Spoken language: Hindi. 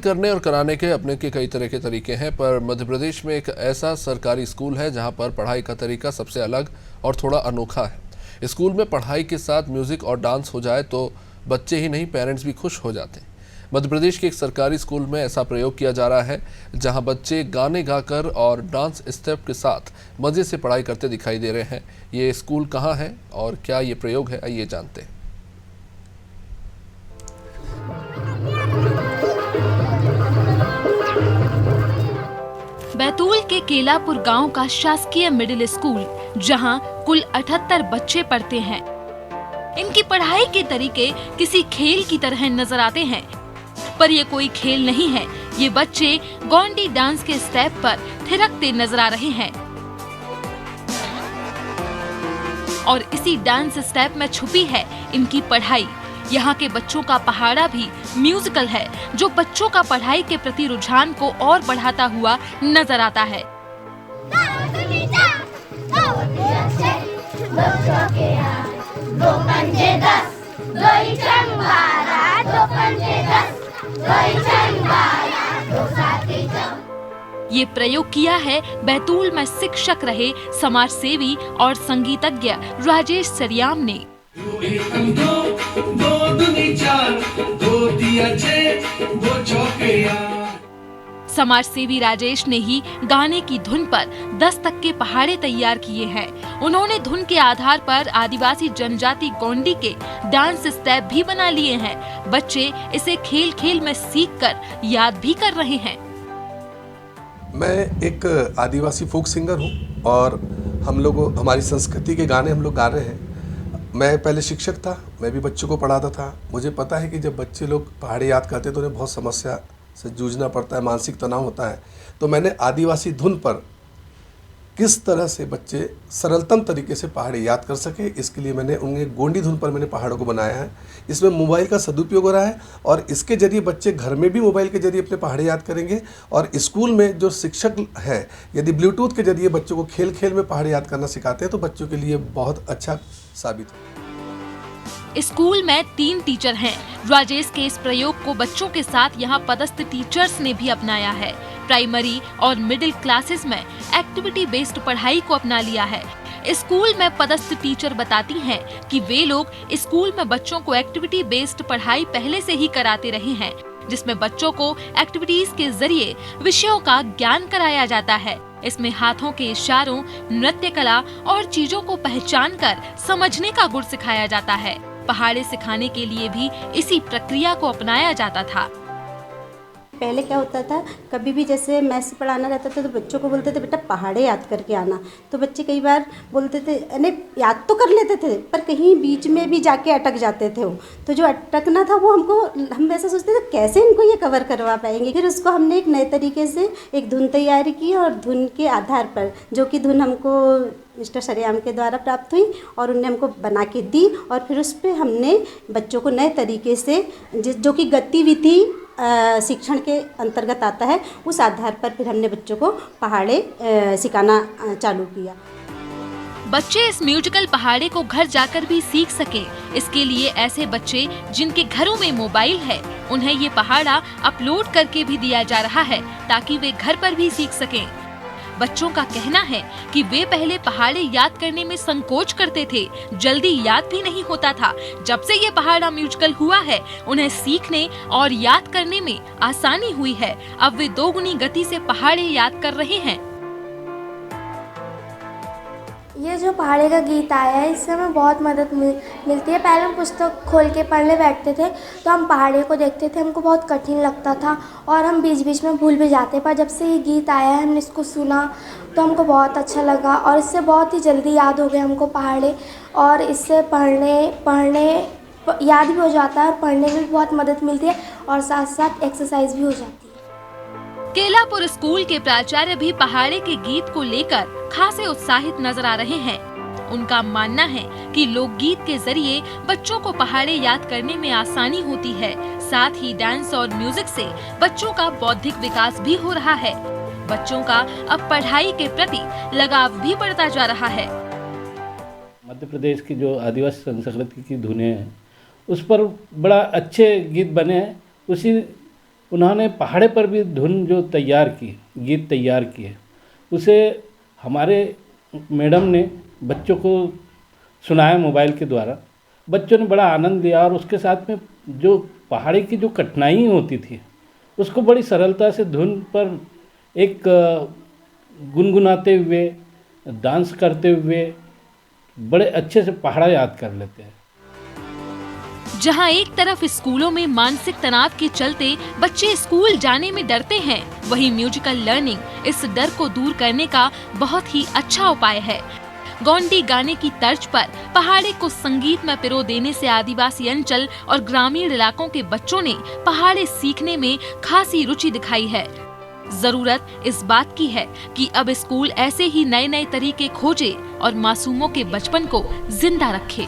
करने और कराने के अपने के कई तरह के तरीके हैं, पर मध्य प्रदेश में एक ऐसा सरकारी स्कूल है जहां पर पढ़ाई का तरीका सबसे अलग और थोड़ा अनोखा है। स्कूल में पढ़ाई के साथ म्यूजिक और डांस हो जाए तो बच्चे ही नहीं, पेरेंट्स भी खुश हो जाते हैं। मध्य प्रदेश के एक सरकारी स्कूल में ऐसा प्रयोग किया जा रहा है जहां बच्चे गाने गाकर और डांस स्टेप के साथ मजे से पढ़ाई करते दिखाई दे रहे हैं। ये स्कूल कहाँ है और क्या ये प्रयोग है, आइए जानते हैं। बैतूल के केलापुर गांव का शासकीय मिडिल स्कूल, जहां कुल 78 बच्चे पढ़ते हैं। इनकी पढ़ाई के तरीके किसी खेल की तरह नजर आते हैं, पर ये कोई खेल नहीं है। ये बच्चे गोंडी डांस के स्टेप पर थिरकते नजर आ रहे हैं और इसी डांस स्टेप में छुपी है इनकी पढ़ाई। यहाँ के बच्चों का पहाड़ा भी म्यूजिकल है, जो बच्चों का पढ़ाई के प्रति रुझान को और बढ़ाता हुआ नजर आता है। ये प्रयोग किया है बैतूल में शिक्षक रहे समाज सेवी और संगीतज्ञ राजेश सरियाम ने। समाज सेवी राजेश ने ही गाने की धुन पर 10 तक के पहाड़े तैयार किए हैं। उन्होंने धुन के आधार पर आदिवासी जनजाति गोंडी के डांस स्टेप भी बना लिए हैं। बच्चे इसे खेल खेल में सीखकर याद भी कर रहे हैं। मैं एक आदिवासी फोक सिंगर हूँ और हमारी संस्कृति के गाने हम लोग गा रहे हैं। मैं पहले शिक्षक था, मैं भी बच्चों को पढ़ाता था। मुझे पता है कि जब बच्चे लोग पहाड़ी याद करते हैं तो उन्हें बहुत समस्या से जूझना पड़ता है, मानसिक तनाव होता है। तो मैंने आदिवासी धुन पर किस तरह से बच्चे सरलतम तरीके से पहाड़ी याद कर सके, इसके लिए मैंने उन्हें गोंडी धुन पर मैंने पहाड़ों को बनाया है। इसमें मोबाइल का सदुपयोग हो रहा है और इसके जरिए बच्चे घर में भी मोबाइल के जरिए अपने पहाड़े याद करेंगे और स्कूल में जो शिक्षक है यदि ब्लूटूथ के जरिए बच्चों को खेल खेल में पहाड़े याद करना सिखाते हैं तो बच्चों के लिए बहुत अच्छा साबित है। स्कूल में 3 टीचर हैं। राजेश के इस प्रयोग को बच्चों के साथ यहाँ पदस्थ टीचर्स ने भी अपनाया है। प्राइमरी और मिडिल क्लासेस में एक्टिविटी बेस्ड पढ़ाई को अपना लिया है। स्कूल में पदस्थ टीचर बताती हैं कि वे लोग स्कूल में बच्चों को एक्टिविटी बेस्ड पढ़ाई पहले से ही कराते रहे हैं, जिसमें बच्चों को एक्टिविटीज के जरिए विषयों का ज्ञान कराया जाता है। इसमें हाथों के इशारों, नृत्य कला और चीजों को पहचान कर समझने का गुण सिखाया जाता है। पहाड़े सिखाने के लिए भी इसी प्रक्रिया को अपनाया जाता था। पहले क्या होता था, कभी भी जैसे मैथ्स पढ़ाना रहता था तो बच्चों को बोलते थे बेटा पहाड़े याद करके आना। तो बच्चे कई बार बोलते थे, नहीं याद तो कर लेते थे पर कहीं बीच में भी जाके अटक जाते थे वो। तो जो अटकना था वो हम ऐसा सोचते थे कैसे इनको ये कवर करवा पाएंगे। फिर उसको हमने एक नए तरीके से एक धुन तैयार की और धुन के आधार पर, जो कि धुन हमको मिस्टर सरियाम के द्वारा प्राप्त हुई और उनने हमको बना के दी और फिर उस पर हमने बच्चों को नए तरीके से जो कि गतिविधि शिक्षण के अंतर्गत आता है, उस आधार पर फिर हमने बच्चों को पहाड़े सिखाना चालू किया। बच्चे इस म्यूजिकल पहाड़े को घर जाकर भी सीख सके, इसके लिए ऐसे बच्चे जिनके घरों में मोबाइल है उन्हें ये पहाड़ा अपलोड करके भी दिया जा रहा है ताकि वे घर पर भी सीख सकें। बच्चों का कहना है कि वे पहले पहाड़े याद करने में संकोच करते थे, जल्दी याद भी नहीं होता था। जब से ये पहाड़ा म्यूजिकल हुआ है उन्हें सीखने और याद करने में आसानी हुई है। अब वे 2 गुनी गति से पहाड़े याद कर रहे हैं। ये जो पहाड़े का गीत आया है इससे हमें बहुत मदद मिलती है। पहले हम पुस्तक खोल के पढ़ने बैठते थे तो हम पहाड़े को देखते थे, हमको बहुत कठिन लगता था और हम बीच बीच में भूल भी जाते। पर जब से ये गीत आया है हमने इसको सुना तो हमको बहुत अच्छा लगा और इससे बहुत ही जल्दी याद हो गए हमको पहाड़े और इससे पढ़ने याद भी हो जाता है और पढ़ने में भी बहुत मदद मिलती है और साथ साथ एक्सरसाइज भी हो जाती है। केलापुर स्कूल के प्राचार्य भी पहाड़े के गीत को लेकर खासे उत्साहित नजर आ रहे हैं। उनका मानना है कि लोकगीत के जरिए बच्चों को पहाड़े याद करने में आसानी होती है। साथ ही डांस और म्यूजिक से बच्चों का बौद्धिक विकास भी हो रहा है। बच्चों का अब पढ़ाई के प्रति लगाव भी बढ़ता जा रहा है। मध्य प्रदेश की जो आदिवासी संस्कृति की धुनें हैं उस पर बड़ा अच्छे गीत बने हैं। उसी उन्होंने पहाड़े पर भी धुन जो तैयार की, गीत तैयार किए, उसे हमारे मैडम ने बच्चों को सुनाया मोबाइल के द्वारा। बच्चों ने बड़ा आनंद लिया और उसके साथ में जो पहाड़ी की जो कठिनाई होती थी उसको बड़ी सरलता से धुन पर एक गुनगुनाते हुए, डांस करते हुए बड़े अच्छे से पहाड़ा याद कर लेते हैं। जहां एक तरफ स्कूलों में मानसिक तनाव के चलते बच्चे स्कूल जाने में डरते हैं, वहीं म्यूजिकल लर्निंग इस डर को दूर करने का बहुत ही अच्छा उपाय है। गोंडी गाने की तर्ज पर पहाड़े को संगीत में पिरो देने से आदिवासी अंचल और ग्रामीण इलाकों के बच्चों ने पहाड़े सीखने में खासी रुचि दिखाई है। जरूरत इस बात की है कि अब स्कूल ऐसे ही नए नए तरीके खोजे और मासूमों के बचपन को जिंदा रखे।